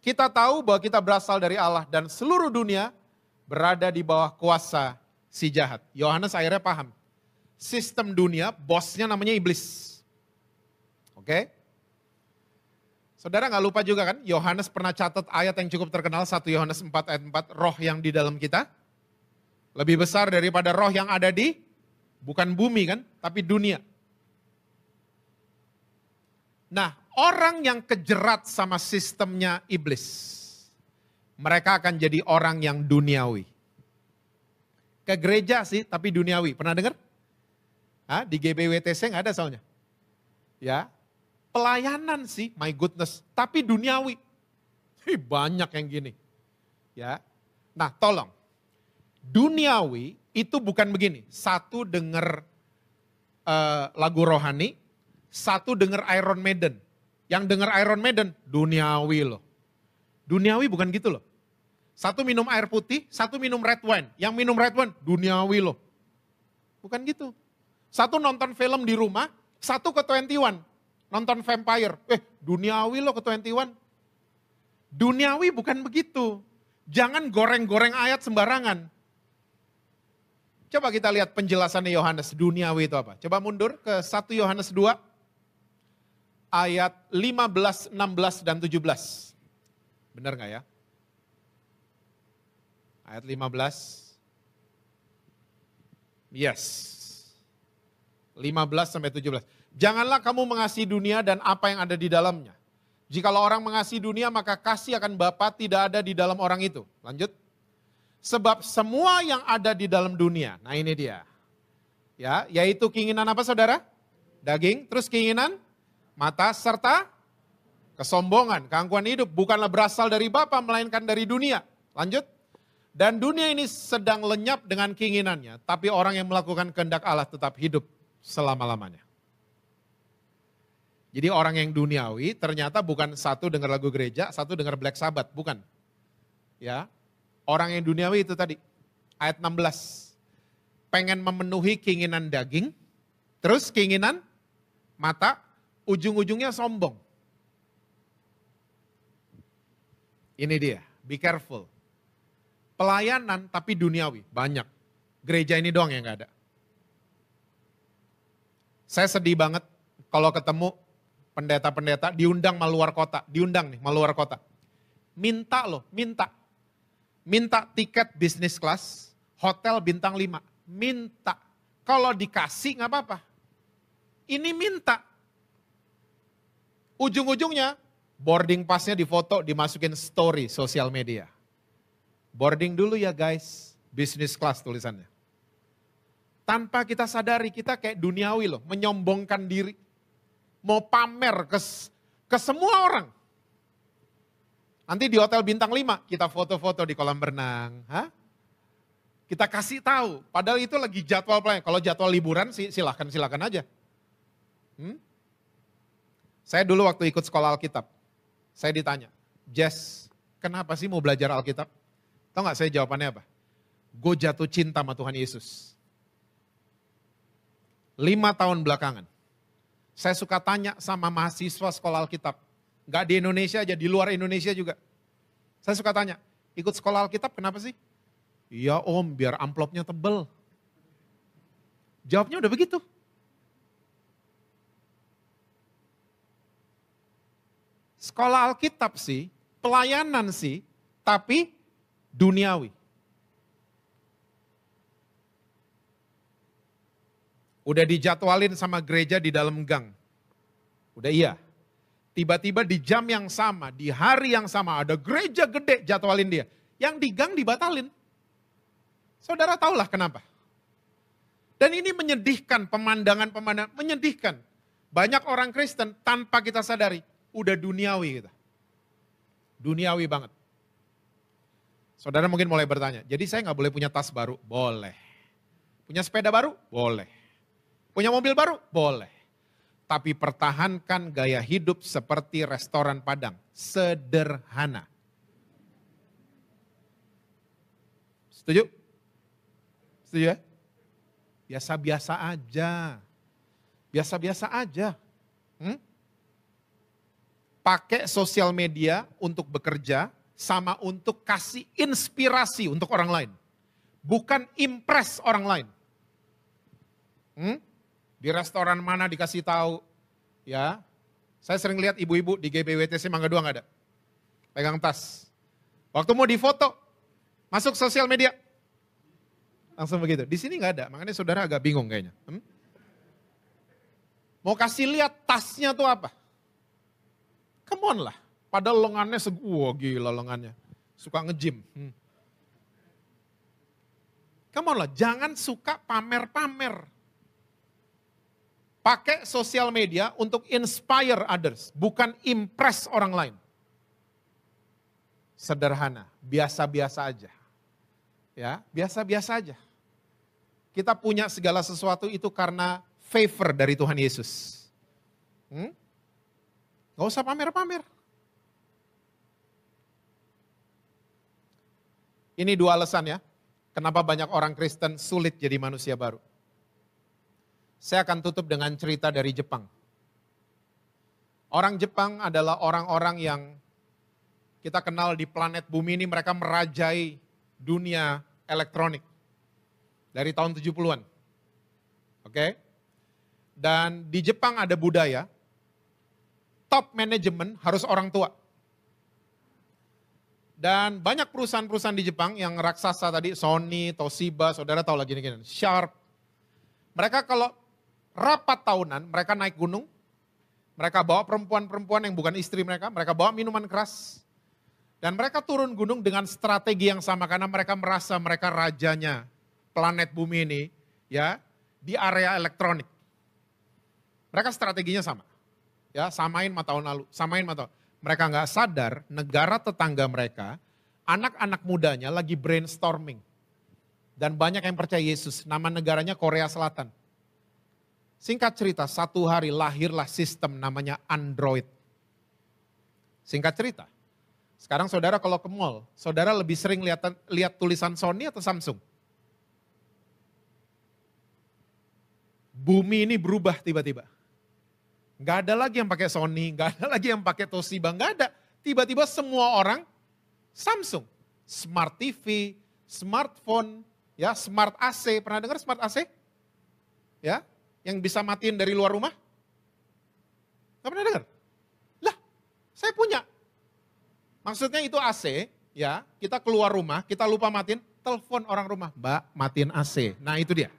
Kita tahu bahwa kita berasal dari Allah dan seluruh dunia berada di bawah kuasa si jahat. Yohanes akhirnya paham. Sistem dunia, bosnya namanya iblis. Oke? Saudara nggak lupa juga kan, Yohanes pernah catat ayat yang cukup terkenal, 1 Yohanes 4 ayat 4, roh yang di dalam kita lebih besar daripada roh yang ada di, bukan bumi kan, tapi dunia. Nah, orang yang kejerat sama sistemnya iblis, mereka akan jadi orang yang duniawi. Ke gereja sih, tapi duniawi. Pernah dengar? Di GBWTC nggak ada soalnya. Ya, pelayanan sih, my goodness, tapi duniawi. Banyak yang gini. Ya, nah tolong, duniawi itu bukan begini. Satu dengar lagu rohani, satu dengar Iron Maiden. Yang dengar Iron Maiden, duniawi loh. Duniawi bukan gitu loh. Satu minum air putih, satu minum red wine. Yang minum red wine, duniawi loh. Bukan gitu. Satu nonton film di rumah, satu ke 21. Nonton vampire, duniawi loh ke 21. Duniawi bukan begitu. Jangan goreng-goreng ayat sembarangan. Coba kita lihat penjelasannya Yohanes, duniawi itu apa. Coba mundur ke 1 Yohanes 2, ayat 15, 16, dan 17. Benar gak ya? Ayat 15. Yes. 15 sampai 17. Janganlah kamu mengasihi dunia dan apa yang ada di dalamnya. Jikalau orang mengasihi dunia, maka kasih akan Bapa tidak ada di dalam orang itu. Lanjut. Sebab semua yang ada di dalam dunia, nah ini dia. Ya, yaitu keinginan apa saudara? Daging, terus keinginan mata serta kesombongan, keangkuhan hidup bukanlah berasal dari Bapa melainkan dari dunia. Lanjut. Dan dunia ini sedang lenyap dengan keinginannya, tapi orang yang melakukan kehendak Allah tetap hidup selama-lamanya. Jadi orang yang duniawi ternyata bukan satu dengar lagu gereja, satu dengar Black Sabbath, bukan. Ya. Orang yang duniawi itu tadi, ayat 16. Pengen memenuhi keinginan daging, terus keinginan mata, ujung-ujungnya sombong. Ini dia, be careful. Pelayanan tapi duniawi, banyak. Gereja ini doang yang gak ada. Saya sedih banget kalau ketemu pendeta-pendeta diundang mal luar kota, Minta loh, minta tiket bisnis kelas, hotel bintang 5, minta. Kalau dikasih gak apa-apa. Ini minta. Ujung-ujungnya boarding passnya difoto, dimasukin story sosial media. Boarding dulu ya guys, bisnis kelas tulisannya. Tanpa kita sadari kita kayak duniawi loh, menyombongkan diri. Mau pamer ke semua orang. Nanti di hotel bintang 5 kita foto-foto di kolam renang. Kita kasih tahu, padahal itu lagi jadwal pelayanan. Kalau jadwal liburan sih silakan aja. Saya dulu waktu ikut sekolah Alkitab, saya ditanya, Jess, kenapa sih mau belajar Alkitab? Tahu gak saya jawabannya apa? Gue jatuh cinta sama Tuhan Yesus. 5 tahun belakangan, saya suka tanya sama mahasiswa sekolah Alkitab. Gak di Indonesia aja, di luar Indonesia juga. Saya suka tanya, ikut sekolah Alkitab kenapa sih? Iya om, biar amplopnya tebel. Jawabnya udah begitu. Sekolah Alkitab sih, pelayanan sih, tapi duniawi. Udah dijadwalin sama gereja di dalam gang. Udah iya. Tiba-tiba di jam yang sama, di hari yang sama ada gereja gede jadwalin dia. Yang di gang dibatalin. Saudara tahulah kenapa. Dan ini menyedihkan, pemandangan-pemandangan menyedihkan. Banyak orang Kristen tanpa kita sadari, udah duniawi kita. Duniawi banget. Saudara mungkin mulai bertanya, jadi saya gak boleh punya tas baru? Boleh. Punya sepeda baru? Boleh. Punya mobil baru? Boleh. Tapi pertahankan gaya hidup seperti restoran Padang. Sederhana. Setuju? Setuju ya? Biasa-biasa aja. Biasa-biasa aja. pakai sosial media untuk bekerja, sama untuk kasih inspirasi untuk orang lain. Bukan impress orang lain. Di restoran mana dikasih tahu, ya. Saya sering lihat ibu-ibu di GBWTC Mangga 2 nggak ada. Pegang tas. Waktu mau difoto, masuk sosial media. Langsung begitu. Di sini nggak ada, makanya saudara agak bingung kayaknya. Mau kasih lihat tasnya tuh apa? Come on lah. Padahal lengannya wah gila lengannya. Suka nge-gym. Come on lah, jangan suka pamer-pamer. Pakai sosial media untuk inspire others, bukan impress orang lain. Sederhana, biasa-biasa aja. Ya, biasa-biasa aja. Kita punya segala sesuatu itu karena favor dari Tuhan Yesus. Gak usah pamer-pamer. Ini 2 alasan ya, kenapa banyak orang Kristen sulit jadi manusia baru. Saya akan tutup dengan cerita dari Jepang. Orang Jepang adalah orang-orang yang kita kenal di planet bumi ini, mereka merajai dunia elektronik dari tahun 70-an. Oke? Dan di Jepang ada budaya, top manajemen harus orang tua. Dan banyak perusahaan-perusahaan di Jepang yang raksasa tadi, Sony, Toshiba, saudara tahu lagi gini, Sharp. Mereka kalau rapat tahunan, mereka naik gunung, mereka bawa perempuan-perempuan yang bukan istri mereka bawa minuman keras. Dan mereka turun gunung dengan strategi yang sama karena mereka merasa mereka rajanya planet bumi ini ya di area elektronik. Mereka strateginya sama. Ya, samain sama tahun lalu, samain sama tahun. Mereka nggak sadar negara tetangga mereka, anak-anak mudanya lagi brainstorming. Dan banyak yang percaya Yesus, nama negaranya Korea Selatan. Singkat cerita, satu hari lahirlah sistem namanya Android. Singkat cerita, sekarang saudara kalau ke mall, saudara lebih sering lihat tulisan Sony atau Samsung? Bumi ini berubah tiba-tiba. Gak ada lagi yang pakai Sony, gak ada lagi yang pakai Toshiba, gak ada. Tiba-tiba semua orang Samsung. Smart TV, smartphone, ya smart AC. Pernah dengar smart AC? Ya, yang bisa matiin dari luar rumah? Gak pernah dengar? Lah, saya punya. Maksudnya itu AC, ya kita keluar rumah, kita lupa matiin, telepon orang rumah, Mbak matiin AC. Nah itu dia.